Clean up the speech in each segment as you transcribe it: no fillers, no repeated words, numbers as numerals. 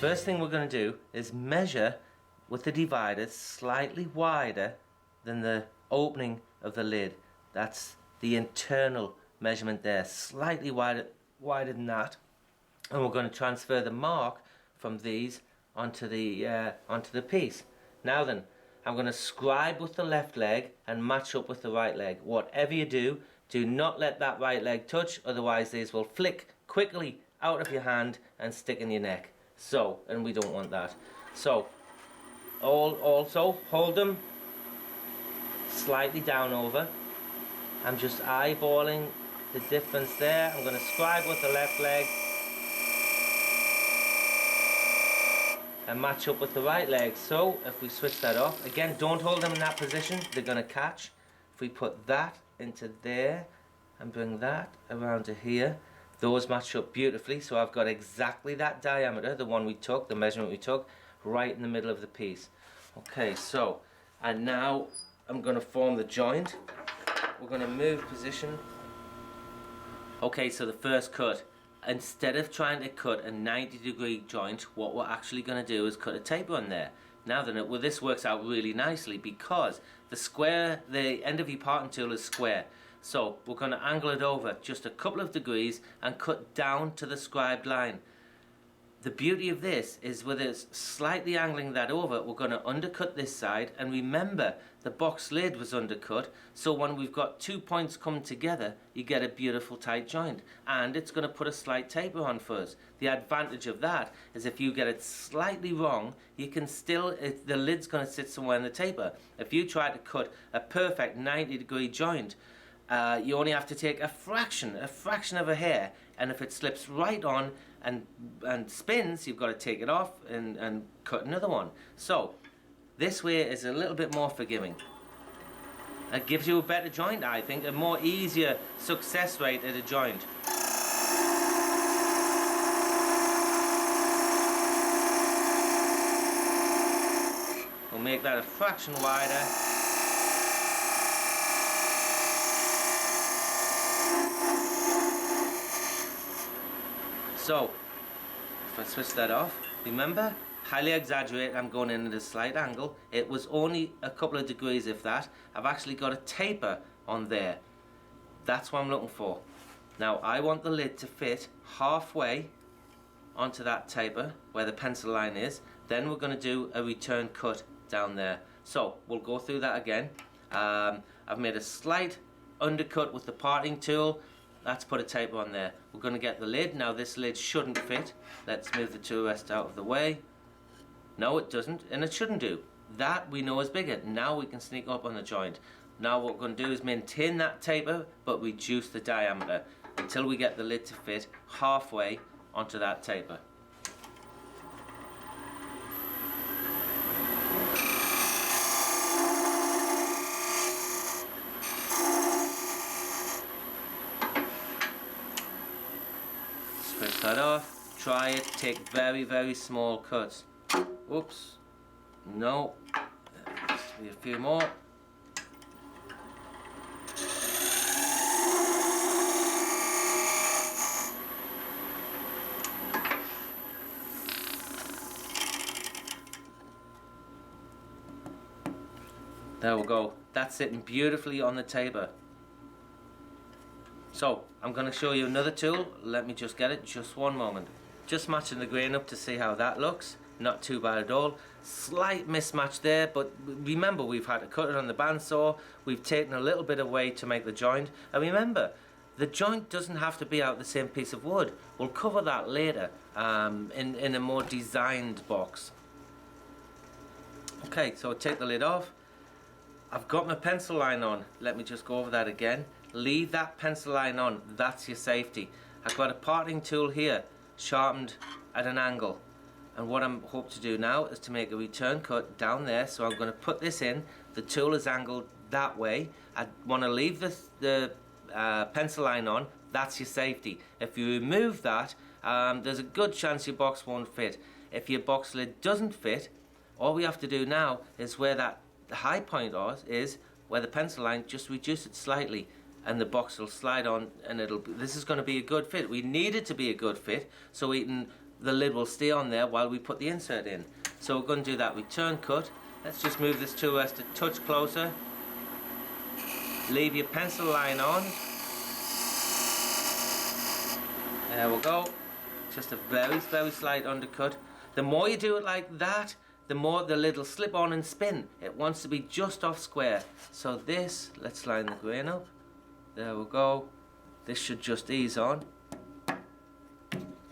First thing we're going to do is measure with the divider slightly wider than the opening of the lid. That's the internal measurement there, slightly wider than that. And we're going to transfer the mark from these onto the piece. Now then, I'm going to scribe with the left leg and match up with the right leg. Whatever you do, do not let that right leg touch, otherwise these will flick quickly out of your hand and stick in your neck. So, and we don't want that. So, also hold them slightly down over. I'm just eyeballing the difference there. I'm going to scribe with the left leg and match up with the right leg. So if we switch that off, again, don't hold them in that position, they're going to catch. If we put that into there and bring that around to here, those match up beautifully. So I've got exactly that diameter, the one we took, the measurement we took, right in the middle of the piece. Okay, so, and now I'm going to form the joint. We're going to move position. Okay, so the first cut. Instead of trying to cut a 90-degree joint, what we're actually going to do is cut a taper on there. Now then, well, this works out really nicely because the end of your parting tool is square. So we're going to angle it over just a couple of degrees and cut down to the scribed line. The beauty of this is with us slightly angling that over, we're going to undercut this side, and remember the box lid was undercut, so when we've got 2 points come together you get a beautiful tight joint, and it's going to put a slight taper on for us. The advantage of that is if you get it slightly wrong, you can still, the lid's going to sit somewhere in the taper. If you try to cut a perfect 90-degree joint, you only have to take a fraction of a hair, and if it slips right on and spins, you've got to take it off and cut another one. So this way is a little bit more forgiving. It gives you a better joint, I think, a more easier success rate at a joint. We'll make that a fraction wider. So, if I switch that off, remember, highly exaggerate, I'm going in at a slight angle. It was only a couple of degrees, if that. I've actually got a taper on there. That's what I'm looking for. Now, I want the lid to fit halfway onto that taper, where the pencil line is. Then we're going to do a return cut down there. So, we'll go through that again. I've made a slight undercut with the parting tool. Let's put a taper on there. We're going to get the lid. Now this lid shouldn't fit. Let's move the tool rest out of the way. No, it doesn't, and it shouldn't do. That we know is bigger. Now we can sneak up on the joint. Now what we're going to do is maintain that taper but reduce the diameter until we get the lid to fit halfway onto that taper. Switch that off, try it, take very, very small cuts. Oops, no, just be a few more. There we go, that's sitting beautifully on the taper. So, I'm going to show you another tool. Let me just get it, just one moment. Just matching the grain up to see how that looks. Not too bad at all. Slight mismatch there, but remember we've had to cut it on the bandsaw. We've taken a little bit away to make the joint. And remember, the joint doesn't have to be out the same piece of wood. We'll cover that later in a more designed box. Okay, so take the lid off. I've got my pencil line on. Let me just go over that again. Leave that pencil line on, that's your safety. I've got a parting tool here, sharpened at an angle. And what I'm hoping to do now is to make a return cut down there. So I'm going to put this in, the tool is angled that way. I want to leave the pencil line on, that's your safety. If you remove that, there's a good chance your box won't fit. If your box lid doesn't fit, all we have to do now is where that high point is, where the pencil line, just reduce it slightly. And the box will slide on, and this is going to be a good fit. We need it to be a good fit so we can the lid will stay on there while we put the insert in. So we're going to do that return cut. Let's just move this tool rest a touch closer. Leave your pencil line on. There we go. Just a very, very slight undercut. The more you do it like that, the more the lid will slip on and spin. It wants to be just off square. So this, let's line the grain up. There we go. This should just ease on.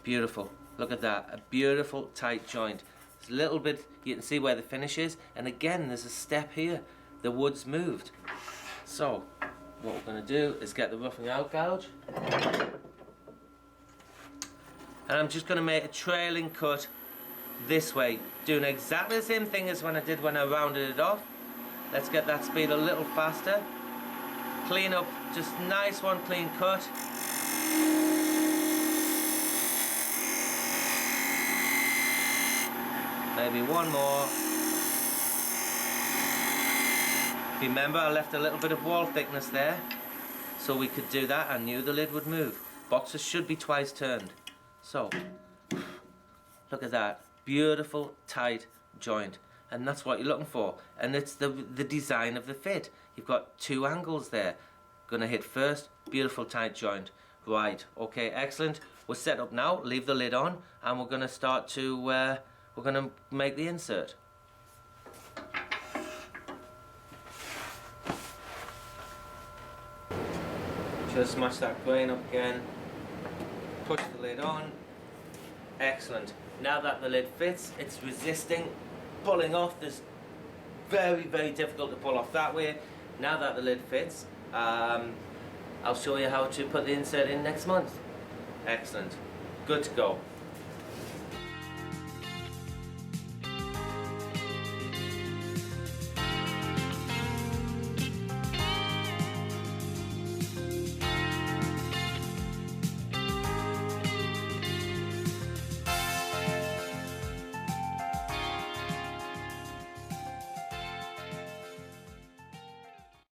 Beautiful. Look at that. A beautiful tight joint. There's a little bit, you can see where the finish is. And again, there's a step here. The wood's moved. So, what we're going to do is get the roughing out gouge. And I'm just going to make a trailing cut this way, doing exactly the same thing as when I did when I rounded it off. Let's get that speed a little faster. Clean up, just nice one clean cut. Maybe one more. Remember, I left a little bit of wall thickness there, so we could do that. I knew the lid would move. Boxes should be twice turned. So, look at that. Beautiful, tight joint. And that's what you're looking for. And it's the design of the fit. You've got two angles there. Gonna hit first, beautiful, tight joint. Right, okay, excellent. We're set up now, leave the lid on, and we're gonna start to, we're gonna make the insert. Just smash that grain up again. Push the lid on. Excellent. Now that the lid fits, it's resisting pulling off. This very, very difficult to pull off that way. Now that the lid fits, I'll show you how to put the insert in next month. Excellent. Good to go.